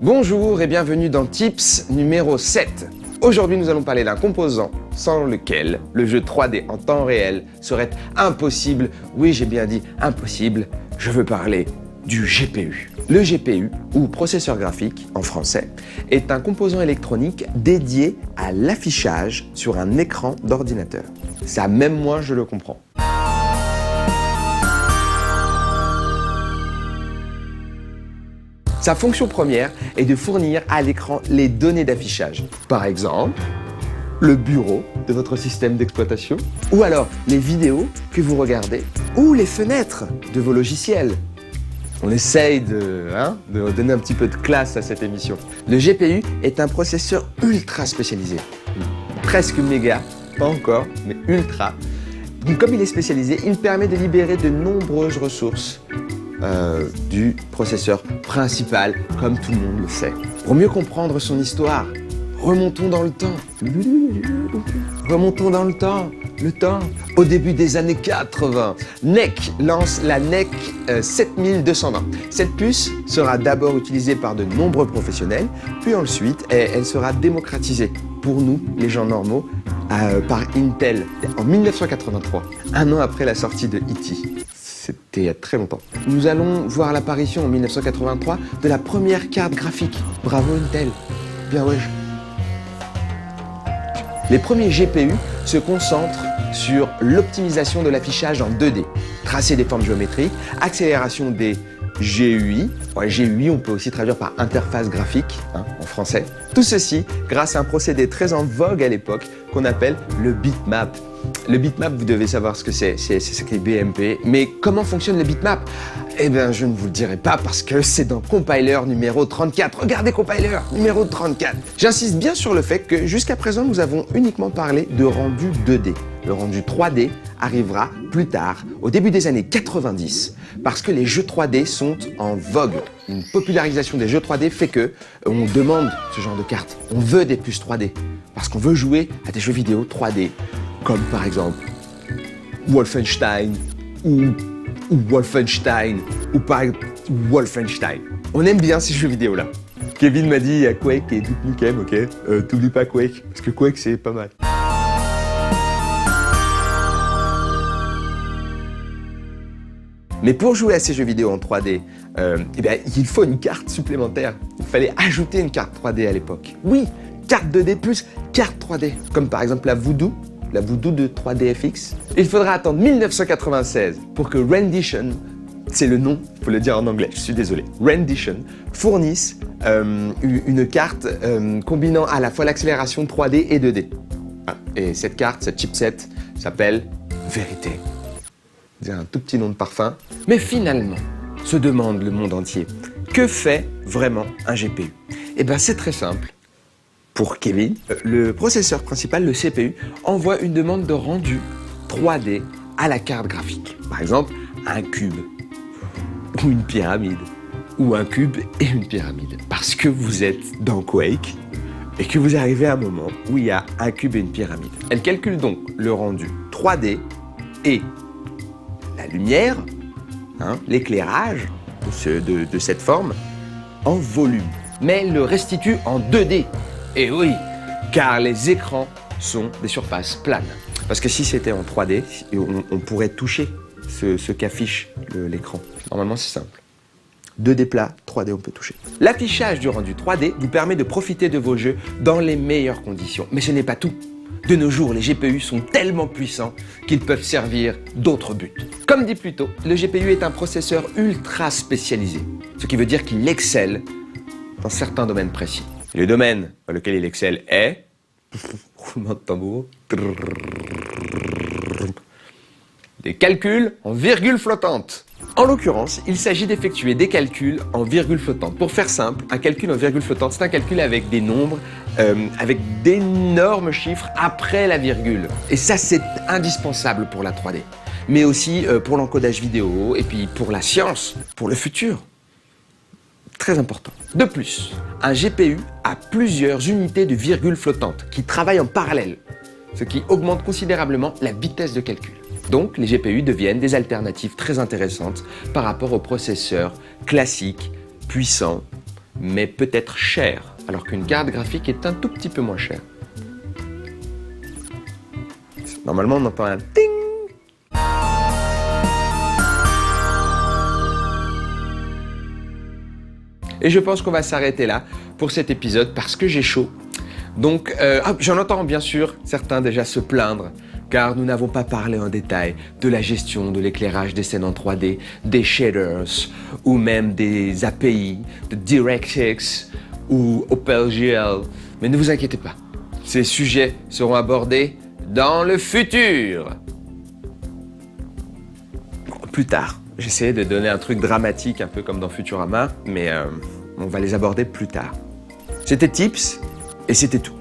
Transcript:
Bonjour et bienvenue dans Tips numéro 7. Aujourd'hui, nous allons parler d'un composant sans lequel le jeu 3D en temps réel serait impossible. Oui, j'ai bien dit impossible. Je veux parler du GPU. Le GPU, ou processeur graphique en français, est un composant électronique dédié à l'affichage sur un écran d'ordinateur. Ça, même moi, je le comprends. Sa fonction première est de fournir à l'écran les données d'affichage. Par exemple, le bureau de votre système d'exploitation, ou alors les vidéos que vous regardez, ou les fenêtres de vos logiciels. On essaye de donner un petit peu de classe à cette émission. Le GPU est un processeur ultra spécialisé. Presque méga, pas encore, mais ultra. Donc, comme il est spécialisé, il permet de libérer de nombreuses ressources du processeur principal, comme tout le monde le sait. Pour mieux comprendre son histoire, remontons dans le temps. Remontons dans le temps. Au début des années 80, NEC lance la NEC 7220. Cette puce sera d'abord utilisée par de nombreux professionnels, puis ensuite elle sera démocratisée pour nous, les gens normaux, par Intel en 1983, un an après la sortie de E.T. C'était il y a très longtemps. Nous allons voir l'apparition en 1983 de la première carte graphique. Bravo Intel. Bien ouais. Les premiers GPU se concentrent sur l'optimisation de l'affichage en 2D, tracer des formes géométriques, accélération des GUI. Ouais, GUI, on peut aussi traduire par interface graphique en français. Tout ceci grâce à un procédé très en vogue à l'époque qu'on appelle le bitmap. Le bitmap, vous devez savoir ce que c'est écrit BMP. Mais comment fonctionne le bitmap? Eh bien, je ne vous le dirai pas parce que c'est dans Compiler numéro 34. Regardez Compiler numéro 34. J'insiste bien sur le fait que jusqu'à présent, nous avons uniquement parlé de rendu 2D. Le rendu 3D arrivera plus tard, au début des années 90, parce que les jeux 3D sont en vogue. Une popularisation des jeux 3D fait que on demande ce genre de cartes. On veut des puces 3D parce qu'on veut jouer à des jeux vidéo 3D. Comme par exemple Wolfenstein ou Wolfenstein ou par Wolfenstein. On aime bien ces jeux vidéo là. Kevin m'a dit il y a Quake et Duke Nukem, ok. T'oublies pas Quake, parce que Quake c'est pas mal. Mais pour jouer à ces jeux vidéo en 3D, il faut une carte supplémentaire. Il fallait ajouter une carte 3D à l'époque. Oui, carte 2D plus carte 3D. Comme par exemple la Voodoo de 3DFX. Il faudra attendre 1996 pour que Rendition, c'est le nom, il faut le dire en anglais, je suis désolé, Rendition, fournisse une carte combinant à la fois l'accélération 3D et 2D. Et cette carte, cette chipset, s'appelle Vérité. C'est un tout petit nom de parfum. Mais finalement, se demande le monde entier, que fait vraiment un GPU? Eh bien, c'est très simple. Pour Kevin, le processeur principal, le CPU, envoie une demande de rendu 3D à la carte graphique. Par exemple, un cube ou une pyramide. Ou un cube et une pyramide. Parce que vous êtes dans Quake et que vous arrivez à un moment où il y a un cube et une pyramide. Elle calcule donc le rendu 3D et la lumière, l'éclairage de cette forme en volume. Mais elle le restitue en 2D. Et oui, car les écrans sont des surfaces planes. Parce que si c'était en 3D, on pourrait toucher ce qu'affiche l'écran. Normalement, c'est simple. 2D plat, 3D, on peut toucher. L'affichage du rendu 3D vous permet de profiter de vos jeux dans les meilleures conditions. Mais ce n'est pas tout. De nos jours, les GPU sont tellement puissants qu'ils peuvent servir d'autres buts. Comme dit plus tôt, le GPU est un processeur ultra spécialisé. Ce qui veut dire qu'il excelle dans certains domaines précis. Et le domaine dans lequel il excelle est... roulement de tambour. Des calculs en virgule flottante. En l'occurrence, il s'agit d'effectuer des calculs en virgule flottante. Pour faire simple, un calcul en virgule flottante, c'est un calcul avec des nombres, avec d'énormes chiffres après la virgule. Et ça, c'est indispensable pour la 3D. Mais aussi pour l'encodage vidéo et puis pour la science, pour le futur. Très important. De plus, un GPU a plusieurs unités de virgule flottante qui travaillent en parallèle, ce qui augmente considérablement la vitesse de calcul. Donc, les GPU deviennent des alternatives très intéressantes par rapport aux processeurs classiques, puissants, mais peut-être chère, alors qu'une carte graphique est un tout petit peu moins chère. Normalement, on entend un ting. Et je pense qu'on va s'arrêter là pour cet épisode parce que j'ai chaud. Donc, j'en entends bien sûr certains déjà se plaindre, car nous n'avons pas parlé en détail de la gestion de l'éclairage des scènes en 3D, des shaders, ou même des API, de DirectX ou OpenGL. Mais ne vous inquiétez pas, ces sujets seront abordés dans le futur. Plus tard. J'essayais de donner un truc dramatique, un peu comme dans Futurama, mais on va les aborder plus tard. C'était Tips, et c'était tout.